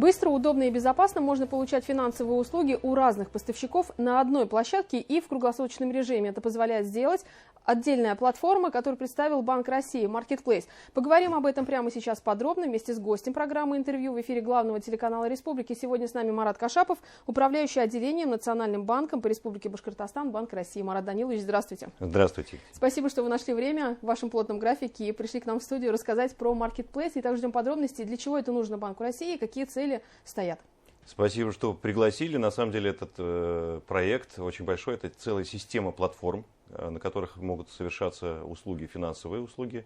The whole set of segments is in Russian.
Быстро, удобно и безопасно можно получать финансовые услуги у разных поставщиков на одной площадке и в круглосуточном режиме. Это позволяет сделать отдельная платформа, которую представил Банк России Marketplace. Поговорим об этом прямо сейчас подробно вместе с гостем программы интервью в эфире главного телеканала Республики. Сегодня с нами Марат Кашапов, управляющий отделением Национальным банком по Республике Башкортостан Банка России. Марат Данилович, здравствуйте. Здравствуйте. Спасибо, что вы нашли время в вашем плотном графике и пришли к нам в студию рассказать про Marketplace. И также ждем подробностей, для чего это нужно Банку России и какие цели стоят. Спасибо, что пригласили. На самом деле этот проект очень большой. Это целая система платформ, на которых могут совершаться услуги, финансовые услуги,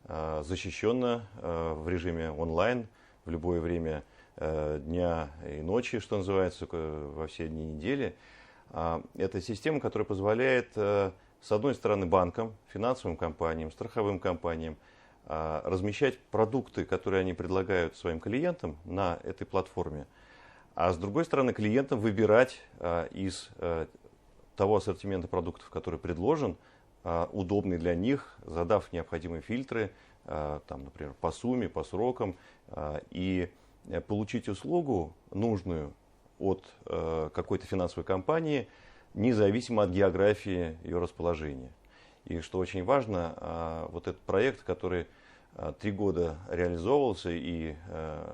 защищенно в режиме онлайн в любое время дня и ночи, что называется, во все дни недели. Это система, которая позволяет, с одной стороны, банкам, финансовым компаниям, страховым компаниям размещать продукты, которые они предлагают своим клиентам на этой платформе, а с другой стороны клиентам выбирать из того ассортимента продуктов, который предложен, удобный для них, задав необходимые фильтры, там, например, по сумме, по срокам, и получить услугу нужную от какой-то финансовой компании, независимо от географии ее расположения. И что очень важно, вот этот проект, который 3 года реализовывался и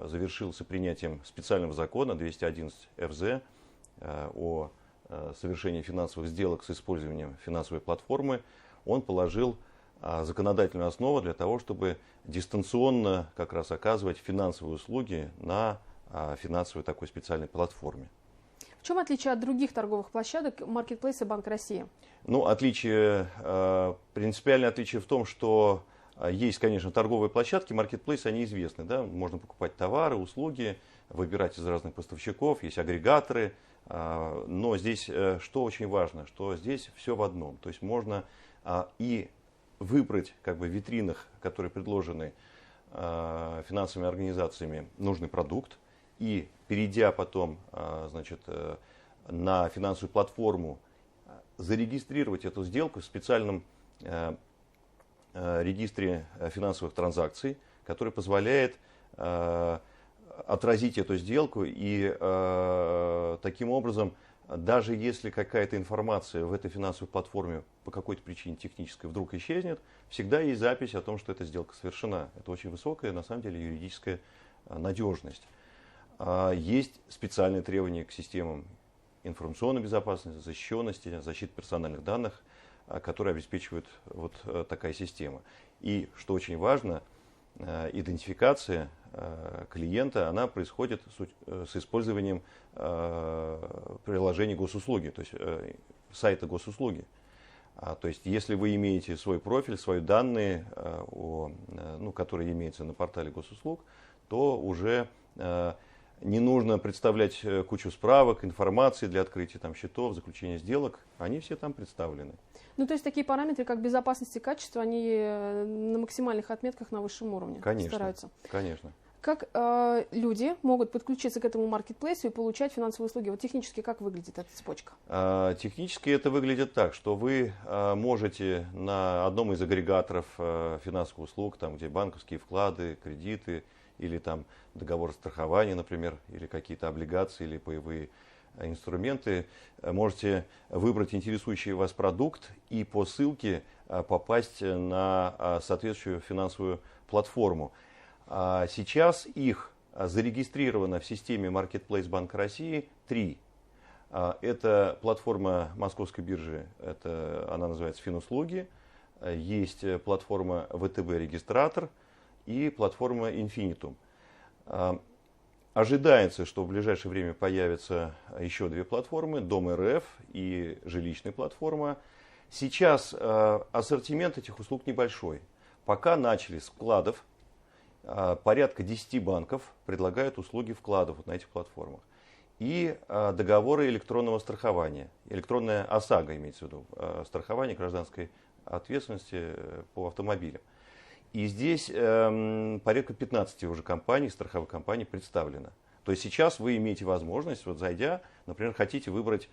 завершился принятием специального закона 211 ФЗ о совершении финансовых сделок с использованием финансовой платформы, он положил законодательную основу для того, чтобы дистанционно как раз оказывать финансовые услуги на финансовой такой специальной платформе. В чем отличие от других торговых площадок Marketplace и Банк России? Ну, принципиальное отличие в том, что есть, конечно, торговые площадки, Marketplace, они известны. Да? Можно покупать товары, услуги, выбирать из разных поставщиков, есть агрегаторы. Но здесь, что очень важно, что здесь все в одном. То есть можно и выбрать в витринах, которые предложены финансовыми организациями, нужный продукт, и перейдя потом на финансовую платформу, зарегистрировать эту сделку в специальном регистре финансовых транзакций, который позволяет отразить эту сделку и таким образом, даже если какая-то информация в этой финансовой платформе по какой-то причине технической вдруг исчезнет, всегда есть запись о том, что эта сделка совершена. Это очень высокая, на самом деле, юридическая надежность. Есть специальные требования к системам информационной безопасности, защищенности, защиты персональных данных, которые обеспечивает вот такая система. И, что очень важно, идентификация клиента, она происходит с использованием приложения госуслуги, то есть сайта госуслуги. То есть, если вы имеете свой профиль, свои данные, которые имеются на портале госуслуг, то уже не нужно представлять кучу справок, информации для открытия счетов, заключения сделок. Они все там представлены. Ну, то есть такие параметры, как безопасность и качество, они на максимальных отметках на высшем уровне стараются. Конечно. Как люди могут подключиться к этому маркетплейсу и получать финансовые услуги? Вот технически как выглядит эта цепочка? Технически это выглядит так, что вы можете на одном из агрегаторов финансовых услуг, там, где банковские вклады, кредиты, или там договор страхования, например, или какие-то облигации, или паевые инструменты, можете выбрать интересующий вас продукт и по ссылке попасть на соответствующую финансовую платформу. Сейчас их зарегистрировано в системе Marketplace Банка России 3. Это платформа Московской биржи, она называется Финуслуги, есть платформа ВТБ-регистратор и платформа Infinitum. Ожидается, что в ближайшее время появятся еще 2 платформы, Дом РФ и жилищная платформа. Сейчас ассортимент этих услуг небольшой. Пока начали с вкладов, порядка 10 банков предлагают услуги вкладов на этих платформах. И договоры электронного страхования. Электронная ОСАГО имеется в виду, страхование гражданской ответственности по автомобилям. И здесь порядка 15 уже компаний, страховых компаний представлено. То есть сейчас вы имеете возможность, зайдя, например, хотите выбрать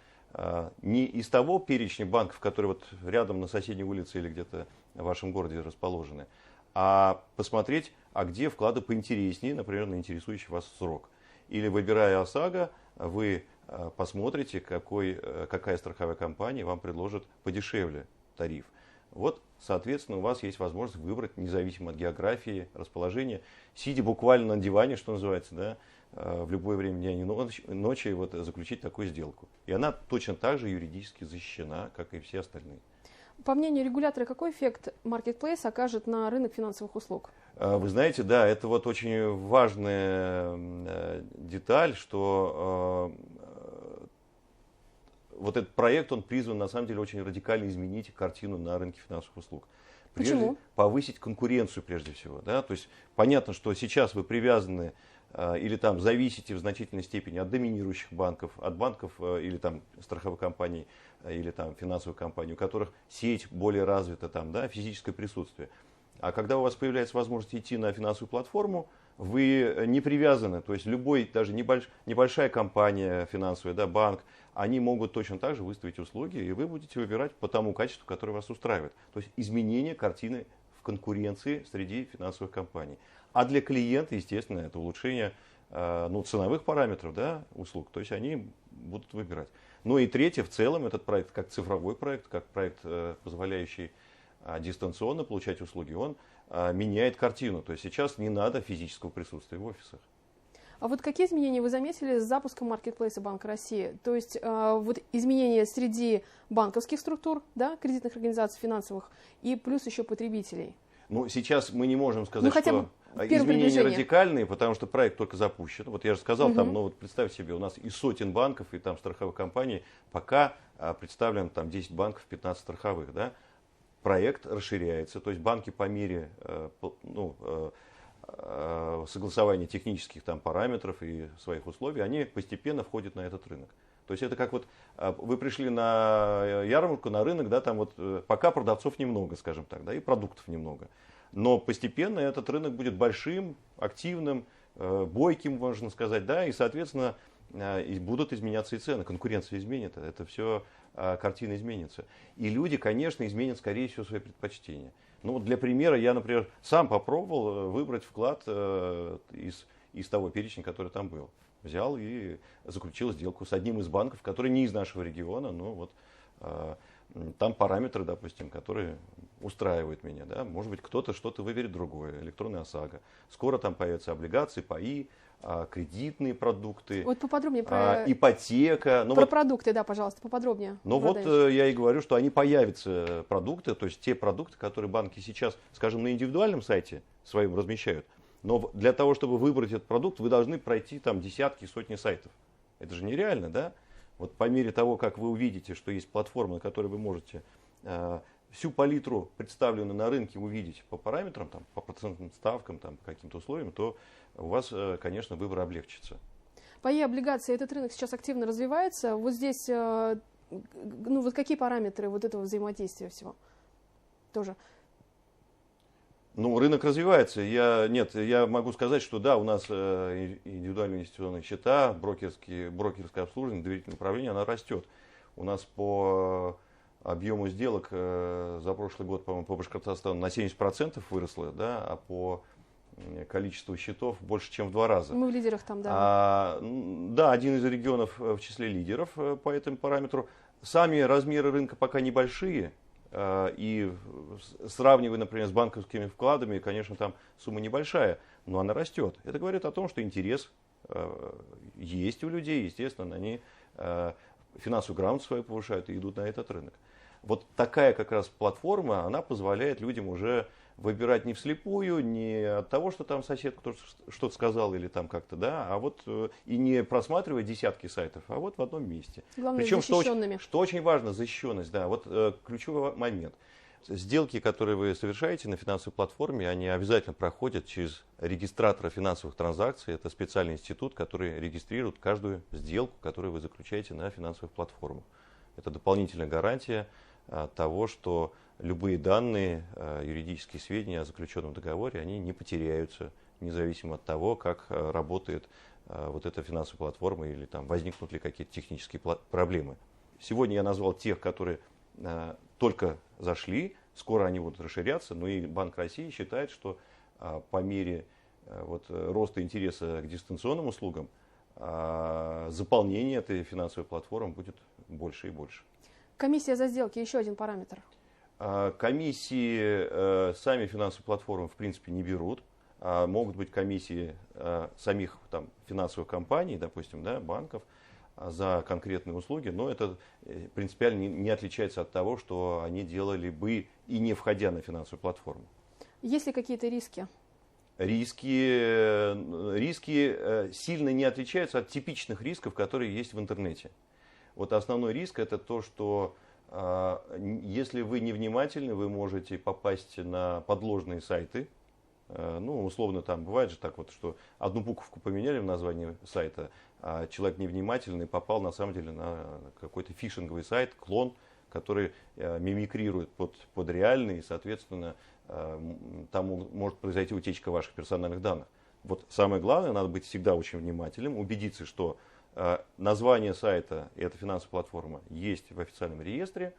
не из того перечня банков, которые рядом на соседней улице или где-то в вашем городе расположены, а посмотреть, где вклады поинтереснее, например, на интересующий вас срок. или выбирая ОСАГО, вы посмотрите, какая страховая компания вам предложит подешевле тариф. Вот, соответственно, у вас есть возможность выбрать, независимо от географии, расположения, сидя буквально на диване, что называется, да, в любое время дня и ночи вот, заключить такую сделку. И она точно так же юридически защищена, как и все остальные. По мнению регулятора, какой эффект Marketplace окажет на рынок финансовых услуг? Вы знаете, да, это вот очень важная деталь, что вот этот проект, он призван на самом деле очень радикально изменить картину на рынке финансовых услуг. Почему? Повысить конкуренцию прежде всего. Да? То есть понятно, что сейчас вы привязаны или там зависите в значительной степени от доминирующих банков, от банков или там страховых компаний, или там финансовых компаний, у которых сеть более развита, там, да, физическое присутствие. А когда у вас появляется возможность идти на финансовую платформу, вы не привязаны, то есть любой, даже небольшая компания финансовая, да, банк, они могут точно так же выставить услуги, и вы будете выбирать по тому качеству, которое вас устраивает. То есть изменение картины в конкуренции среди финансовых компаний. А для клиента, естественно, это улучшение ценовых параметров, да, услуг, то есть они будут выбирать. Ну и третье, в целом, этот проект как цифровой проект, как проект, позволяющий дистанционно получать услуги, он меняет картину. То есть сейчас не надо физического присутствия в офисах. А вот какие изменения вы заметили с запуском маркетплейса Банка России? То есть вот изменения среди банковских структур, да, кредитных организаций, финансовых, и плюс еще потребителей? Ну, сейчас мы не можем сказать, что изменения радикальные, потому что проект только запущен. Вот я же сказал, там, ну вот представь себе, у нас и сотен банков, и там страховых компаний, пока представлен там 10 банков, 15 страховых, да. Проект расширяется, то есть банки по мере согласования технических там параметров и своих условий, они постепенно входят на этот рынок. То есть это как вот вы пришли на ярмарку, на рынок, да, там вот пока продавцов немного, скажем так, да, и продуктов немного. Но постепенно этот рынок будет большим, активным, бойким, можно сказать, да, и, соответственно, и будут изменяться и цены, конкуренция изменит, это все, картина изменится. И люди, конечно, изменят, скорее всего, свои предпочтения. Ну, вот для примера, я, например, сам попробовал выбрать вклад из того перечня, который там был. Взял и заключил сделку с одним из банков, который не из нашего региона, но вот там параметры, допустим, которые устраивают меня. Да? Может быть, кто-то что-то выберет другое, электронная ОСАГО. Скоро там появятся облигации, ПАИ, кредитные продукты, вот поподробнее про ипотека. Про продукты, да, пожалуйста, поподробнее. Ну вот я и говорю, что они появятся, продукты, то есть те продукты, которые банки сейчас, скажем, на индивидуальном сайте своим размещают. Но для того, чтобы выбрать этот продукт, вы должны пройти там десятки, сотни сайтов. Это же нереально, да? Вот по мере того, как вы увидите, что есть платформа, на которой вы можете всю палитру, представленную на рынке, увидеть по параметрам, там, по процентным ставкам, там, по каким-то условиям, то у вас, конечно, выбор облегчится. ПАИ, облигации, этот рынок сейчас активно развивается. Вот здесь, ну вот какие параметры вот этого взаимодействия всего тоже? Ну, рынок развивается. Я могу сказать, что да, у нас индивидуальные инвестиционные счета, брокерское обслуживание, доверительное управление, она растет. У нас по объему сделок за прошлый год, по-моему, по Башкортостану на 70% выросло, да, а по количеству счетов больше, чем в 2 раза. Мы в лидерах там, да. Да, один из регионов в числе лидеров по этому параметру. Сами размеры рынка пока небольшие. И сравнивая, например, с банковскими вкладами, конечно, там сумма небольшая, но она растет. Это говорит о том, что интерес есть у людей, естественно, они финансовую грамотность свою повышают и идут на этот рынок. Вот такая как раз платформа, она позволяет людям уже выбирать не вслепую, не от того, что там сосед кто-то что-то сказал или там как-то, да, а вот и не просматривая десятки сайтов, а вот в одном месте. Главное, причем, защищенными. что очень важно, защищенность, да, вот ключевой момент. Сделки, которые вы совершаете на финансовой платформе, они обязательно проходят через регистратора финансовых транзакций. Это специальный институт, который регистрирует каждую сделку, которую вы заключаете на финансовых платформах. Это дополнительная гарантия того, что любые данные, юридические сведения о заключенном договоре, они не потеряются, независимо от того, как работает вот эта финансовая платформа или там возникнут ли какие-то технические проблемы. Сегодня я назвал тех, которые только зашли, скоро они будут расширяться, но и Банк России считает, что по мере вот роста интереса к дистанционным услугам заполнение этой финансовой платформы будет больше и больше. Комиссия за сделки – еще один параметр. Комиссии сами финансовые платформы в принципе не берут. Могут быть комиссии самих там, финансовых компаний, допустим, да, банков, за конкретные услуги, но это принципиально не отличается от того, что они делали бы и не входя на финансовую платформу. Есть ли какие-то риски? Риски сильно не отличаются от типичных рисков, которые есть в интернете. Вот основной риск это то, что если вы невнимательны, вы можете попасть на подложные сайты. Ну, условно, там бывает же так вот, что одну буковку поменяли в названии сайта, а человек невнимательный попал на самом деле на какой-то фишинговый сайт, клон, который мимикрирует под реальный, и, соответственно, там может произойти утечка ваших персональных данных. Вот самое главное, надо быть всегда очень внимательным, убедиться, что название сайта и эта финансовая платформа есть в официальном реестре,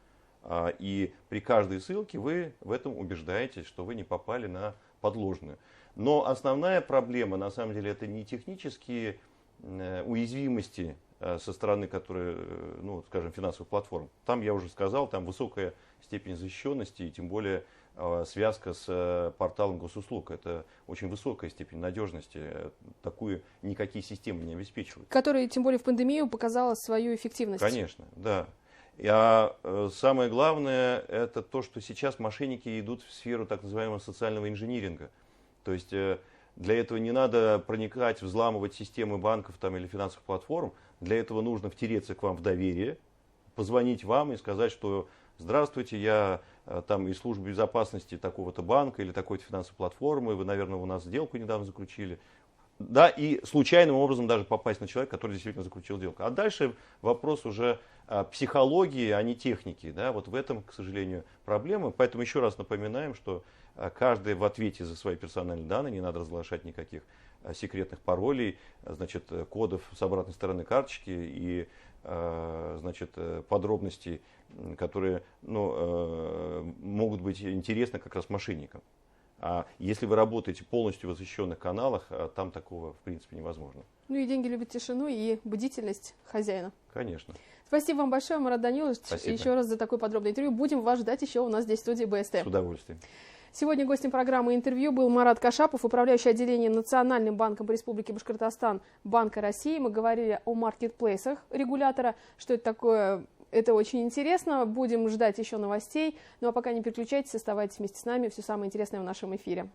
и при каждой ссылке вы в этом убеждаетесь, что вы не попали на подложную. Но основная проблема, на самом деле, это не технические уязвимости со стороны, которые, ну, скажем, финансовых платформ. Там, я уже сказал, там высокая степень защищенности и тем более связка с порталом госуслуг. Это очень высокая степень надежности. Такую никакие системы не обеспечивают. Которые, тем более в пандемию, показала свою эффективность. Конечно, да. Самое главное, это то, что сейчас мошенники идут в сферу так называемого социального инжиниринга. То есть для этого не надо проникать, взламывать системы банков там, или финансовых платформ. Для этого нужно втереться к вам в доверие, позвонить вам и сказать, что здравствуйте, я там из службы безопасности такого-то банка или такой-то финансовой платформы, вы, наверное, у нас сделку недавно заключили. Да, и случайным образом даже попасть на человека, который действительно заключил сделку. А дальше вопрос уже психологии, а не техники. Да? Вот в этом, к сожалению, проблема. Поэтому еще раз напоминаем, что каждый в ответе за свои персональные данные, не надо разглашать никаких секретных паролей, значит, кодов с обратной стороны карточки и значит, подробностей, которые могут быть интересны как раз мошенникам. А если вы работаете полностью в защищенных каналах, там такого в принципе невозможно. Ну и деньги любят тишину и бдительность хозяина. Конечно. Спасибо вам большое, Марат Данилович, еще раз за такое подробное интервью. Будем вас ждать еще у нас здесь в студии БСТ. С удовольствием. Сегодня гостем программы «Интервью» был Марат Кашапов, управляющий отделением Национальным банком Республики Башкортостан Банка России. Мы говорили о маркетплейсах регулятора. Что это такое? Это очень интересно. Будем ждать еще новостей. Ну а пока не переключайтесь, оставайтесь вместе с нами. Все самое интересное в нашем эфире.